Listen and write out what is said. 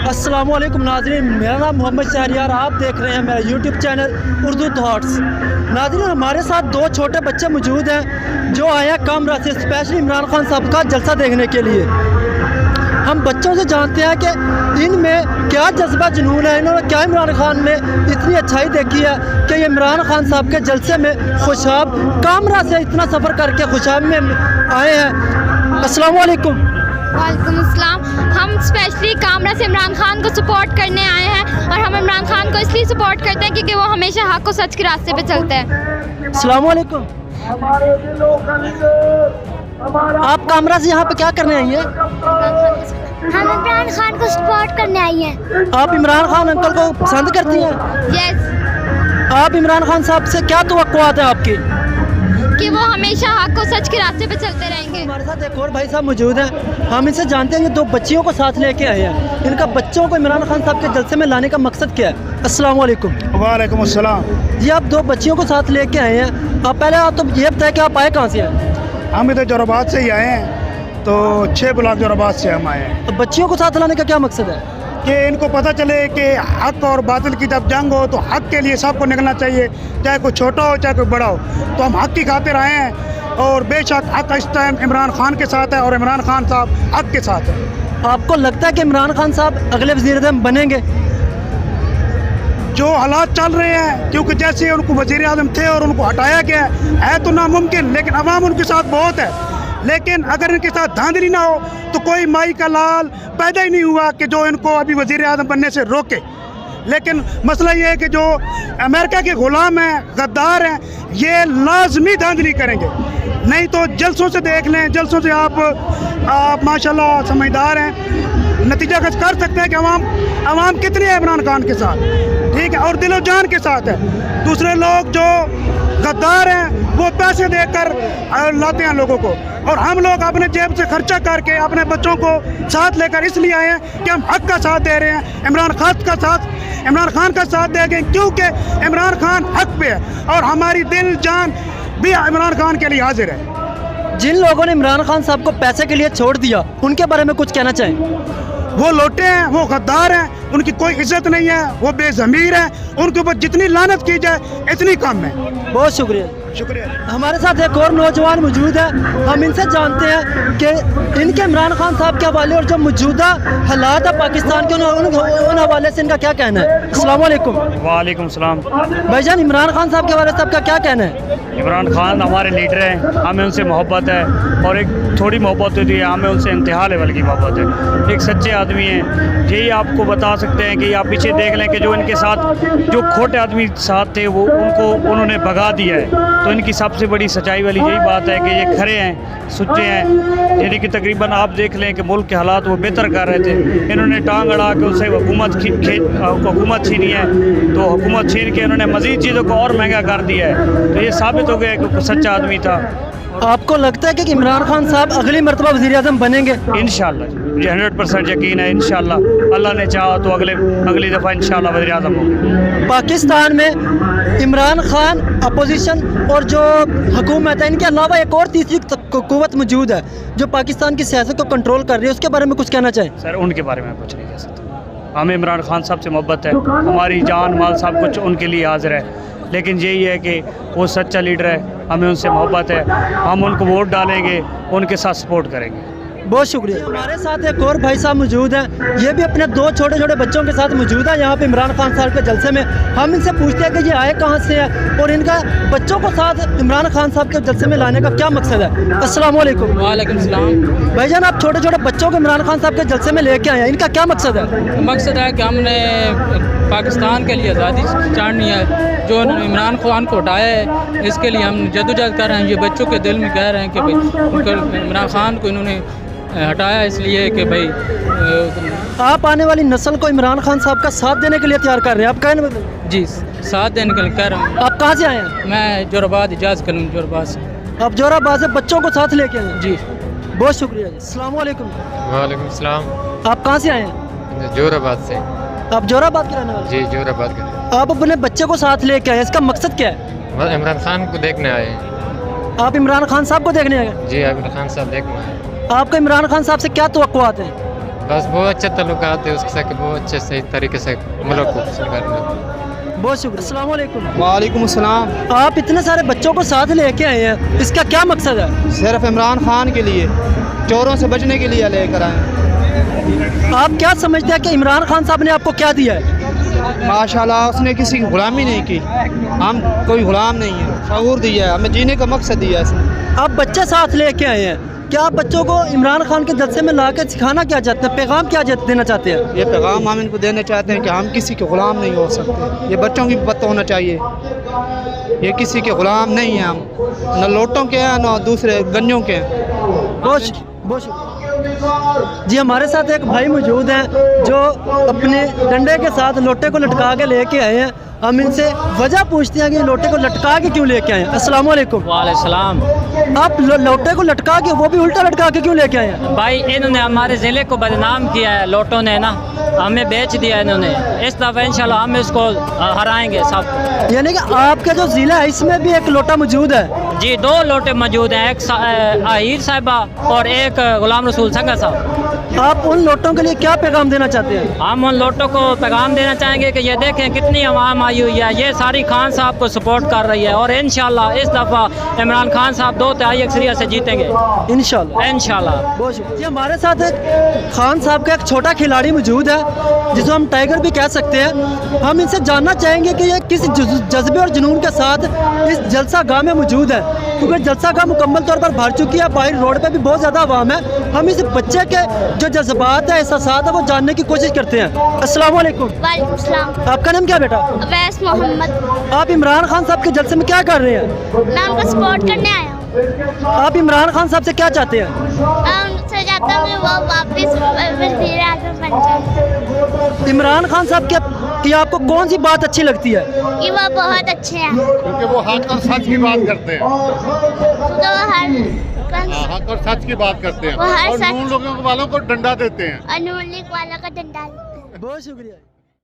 अस्सलाम वालेकुम नाज़रीन, मेरा नाम मोहम्मद शहरियार, आप देख रहे हैं मेरा यूट्यूब चैनल उर्दू थॉट्स। नाज़रीन, हमारे साथ दो छोटे बच्चे मौजूद हैं जो आए हैं कामरा से स्पेशली इमरान खान साहब का जलसा देखने के लिए। हम बच्चों से जानते हैं कि इनमें क्या जज्बा जुनून है, इन्होंने क्या इमरान खान में इतनी अच्छाई देखी है कि ये इमरान खान साहब के जलसे में खुशाब कामरा से इतना सफ़र करके खुशाब में आए हैं। अस्सलाम वालेकुम। वालेकुम अस्सलाम। हम स्पेशली कामरा से इमरान खान को सपोर्ट करने आए हैं और हम इमरान खान को इसलिए सपोर्ट करते हैं क्योंकि वो हमेशा हक और सच के रास्ते पे चलते हैं। अस्सलाम वालेकुम। आप कामरा से यहाँ पे क्या करने आई हैं? हम इमरान खान को सपोर्ट करने आई हैं। आप इमरान खान अंकल को पसंद करती हैं? यस, आप इमरान खान साहब से क्या तवक्कुआत है आपकी? कि वो हमेशा हक और सच के रास्ते पे चलते रहेंगे। हमारे साथ एक और भाई साहब मौजूद हैं, हम इनसे जानते हैं कि दो बच्चियों को साथ लेके आए हैं। इनका बच्चों को इमरान खान साहब के जलसे में लाने का मकसद क्या है? अस्सलाम वालेकुम। वालेकुम अस्सलाम। जी, आप दो बच्चियों को साथ लेके आए हैं। आप पहले आप तो ये बताएं कि आप आए कहाँ से हैं? हम इधर जोराबाद से ही आए हैं, तो 6 ब्लॉक जोराबाद से हम आए हैं तो बच्चियों को साथ लाने का क्या मकसद है? कि इनको पता चले कि हक और बातिल की जब जंग हो तो हक के लिए सबको निकलना चाहिए, चाहे कोई छोटा हो चाहे कोई बड़ा हो। तो हम हक की खातिर आए हैं और बेशक हक इस टाइम इमरान खान के साथ है और इमरान खान साहब हक के साथ है। आपको लगता है कि इमरान खान साहब अगले वज़ीर-ए-आज़म बनेंगे? जो हालात चल रहे हैं, क्योंकि जैसे उनको वज़ीर आज़म थे और उनको हटाया गया है तो नामुमकिन, लेकिन अवाम उनके साथ बहुत है। लेकिन अगर इनके साथ धांधली ना हो तो कोई माई का लाल पैदा ही नहीं हुआ कि जो इनको अभी वज़ीर आज़म बनने से रोके। लेकिन मसला ये है कि जो अमेरिका के ग़ुलाम हैं, गद्दार हैं, ये लाजमी धांधली करेंगे। नहीं तो जलसों से देख लें, जलसों से आप माशाल्लाह समझदार हैं, नतीजा कर सकते हैं कि अवाम कितनी है इमरान खान के साथ, ठीक है, और दिलो जान के साथ है। दूसरे लोग जो गद्दार हैं वो पैसे देकर लाते हैं लोगों को, और हम लोग अपने जेब से खर्चा करके अपने बच्चों को साथ लेकर इसलिए आए हैं कि हम हक का साथ दे रहे हैं, इमरान खान का साथ देंगे क्योंकि इमरान खान हक पे है और हमारी दिल जान भी इमरान खान के लिए हाजिर है। जिन लोगों ने इमरान खान साहब को पैसे के लिए छोड़ दिया, उनके बारे में कुछ कहना चाहें? वो लोटे हैं, वो गद्दार हैं, उनकी कोई इज्जत नहीं है, वो बेज़मीर हैं, उनके ऊपर जितनी लानत की जाए इतनी कम है। बहुत शुक्रिया। हमारे साथ एक और नौजवान मौजूद है, हम इनसे जानते हैं कि इनके इमरान खान साहब के हवाले और जो मौजूदा हालात है पाकिस्तान के उन हवाले से इनका क्या कहना है? अस्सलाम वालेकुम। वालेकुम सलाम। भाईजान, इमरान खान साहब के हवाले से आपका क्या कहना है? इमरान खान हमारे लीडर हैं, हमें उनसे मोहब्बत है और एक थोड़ी मोहब्बत होती है, हमें उनसे इंतहा लेवल की मोहब्बत है। एक सच्चे आदमी हैं, यही आपको बता सकते हैं कि आप पीछे देख लें कि जो इनके साथ जो खोटे आदमी साथ थे वो उन्होंने भगा दिया है। तो इनकी सबसे बड़ी सच्चाई वाली यही बात है कि ये खरे हैं, सच्चे हैं, यानी कि तकरीबन आप देख लें कि मुल्क के हालात वो बेहतर कर रहे थे, इन्होंने टांग अड़ा के उससे हुकूमत छीनी है, तो हुकूमत छीन के इन्होंने मज़ीद चीज़ों को और महंगा कर दिया है। तो ये साबित हो गया कि वो सच्चा आदमी था। आपको लगता है कि इमरान खान साहब अगली मरतबा वज़ीर-ए-आज़म बनेंगे? इंशाअल्लाह, मुझे 100% यकीन है। इंशाअल्लाह, अल्लाह ने चाहा तो अगली दफ़ा इंशाअल्लाह वज़ीर-ए-आज़म होंगे। पाकिस्तान में इमरान खान, अपोजिशन और जो हुकूमत है, इनके अलावा एक और तीसरी क़ुव्वत मौजूद है जो पाकिस्तान की सियासत को कंट्रोल कर रही है, उसके बारे में कुछ कहना चाहें? सर, उनके बारे में कुछ नहीं कह सकता। हमें इमरान खान साहब से मोहब्बत है, हमारी जान माल सब कुछ उनके लिए हाजिर है, लेकिन यही है कि वो सच्चा लीडर है, हमें उनसे मोहब्बत है, हम उनको वोट डालेंगे, उनके साथ सपोर्ट करेंगे। बहुत शुक्रिया। हमारे साथ एक और भाई साहब मौजूद हैं, ये भी अपने दो छोटे छोटे बच्चों के साथ मौजूद है यहाँ पे इमरान खान साहब के जलसे में। हम इनसे पूछते हैं कि ये आए कहाँ से हैं और इनका बच्चों को साथ इमरान खान साहब के जलसे में लाने का क्या मकसद है? अस्सलाम वालेकुम। वालेकुम सलाम। भाईजान, आप छोटे छोटे बच्चों को इमरान खान साहब के जलसे में लेके आए हैं, इनका क्या मकसद है? मकसद है कि हमने पाकिस्तान के लिए आज़ादी चाहनी है, जो इमरान खान को हटाया है, इसके लिए हम जद्दोजहद कर रहे हैं। ये बच्चों के दिल में कह रहे हैं कि भाई इमरान खान को इन्होंने हटाया इसलिए कि भाई आप आने वाली नस्ल को इमरान खान साहब का साथ देने के लिए तैयार कर रहे हैं, आप कहने में? जी, साथ देने के लिए कह रहा हूँ। आप कहाँ से आए हैं? मैं जोराबाद इजाज़ करूँ, जोराबाद से। आप जोराबाद से बच्चों को साथ लेके आए? जी, बहुत शुक्रिया। अस्सलाम वालेकुम। वालेकुम सलाम। आप कहाँ से आए हैं? जोराबाद से। आप जोराबाद के रहने वाले? जी, जोराबाद के। आप अपने बच्चे को साथ लेके आए, इसका मकसद क्या है? इमरान खान को देखने आए हैं। आप इमरान खान साहब को देखने आए? जी, इमरान खान साहब देखने आए। आपका इमरान खान साहब से क्या तवक्कुआत है? बस बहुत अच्छे तल्लुकात है उसके साथ, बहुत अच्छे सही तरीके से मुल्क को कर रहे हैं। बहुत शुक्रिया। अस्सलाम वालेकुम। वालेकुम अस्सलाम। आप इतने सारे बच्चों को साथ लेके आए हैं, इसका क्या मकसद है? सिर्फ इमरान खान के लिए, चोरों से बचने के लिए लेकर आए हैं। आप क्या समझते हैं कि इमरान खान साहब ने आपको क्या दिया है? माशाल्लाह उसने किसी की गुलामी नहीं की, हम कोई गुलाम नहीं है, शऊर दिया है, हमें जीने का मकसद दिया है इसने। आप बच्चे साथ लेके आए हैं, क्या आप बच्चों को इमरान खान के जलसे में ला के सिखाना क्या चाहते हैं, पैगाम क्या देना चाहते हैं? ये पैगाम हम इनको देना चाहते हैं कि हम किसी के ग़ुलाम नहीं हो सकते, ये बच्चों की भी पता होना चाहिए, ये किसी के ग़ुलाम नहीं हैं हम, न लोटों के हैं न दूसरे गन्यों के हैं। बहुत शुक्रिया। जी हमारे साथ एक भाई मौजूद हैं जो अपने डंडे के साथ लोटे को लटका के लेके आए हैं। हम इनसे वजह पूछते हैं कि लोटे को लटका के क्यों लेके आए हैं। अस्सलाम वालेकुम। वालेकुम। आप लोटे को लटका के, वो भी उल्टा लटका के क्यों लेके आए हैं? भाई इन्होंने हमारे ज़िले को बदनाम किया है, लोटों ने ना हमें बेच दिया इन्होंने, इस दफ़ा इंशाल्लाह हम इसको हराएंगे सब। यानी कि आपका जो ज़िला है इसमें भी एक लोटा मौजूद है? जी 2 लोटे मौजूद हैं, एक आहिर साहिबा और एक गुलाम रसूल संगा साहब। आप उन लोटों के लिए क्या पैगाम देना चाहते हैं? हम उन लोटों को पैगाम देना चाहेंगे कि ये देखें कितनी आवाम आई हुई है, ये सारी खान साहब को सपोर्ट कर रही है और इंशाल्लाह इस दफ़ा इमरान खान साहब 2/3 अक्सरियत से जीतेंगे इंशाल्लाह। बहुत शुक्रिया। हमारे साथ एक खान साहब का एक छोटा खिलाड़ी मौजूद है जिसे हम टाइगर भी कह सकते हैं। हम इनसे जानना चाहेंगे कि ये किस जज्बे और जुनून के साथ इस जलसा गाह में मौजूद है, क्योंकि जलसा गाह मुकम्मल तौर पर भर चुकी है, बाहर रोड पे भी बहुत ज़्यादा आवाम है। हम इस बच्चे के जो जज्बात है, एहसासात है, वो जानने की कोशिश करते हैं। अस्सलाम वालेकुम। वालेकुम सलाम। आपका नाम क्या बेटा? अवैस मोहम्मद। आप इमरान खान साहब के जलसे में क्या कर रहे हैं? मैं उनको सपोर्ट करने आया हूँ। आप इमरान खान साहब से क्या चाहते हैं? मैं उनसे चाहता हूँ कि वो वापस वज़ीर आज़म बन जाए। इमरान खान साहब की आपको कौन सी बात अच्छी लगती है? कि वो बहुत अच्छे हैं, क्योंकि वो हक और सच की बात करते हैं, तो हक और सच की बात करते हैं वो हर और सच- नून लोगों वालों को डंडा देते हैं। और नून लीग वालों का डंडा देते हैं। बहुत शुक्रिया।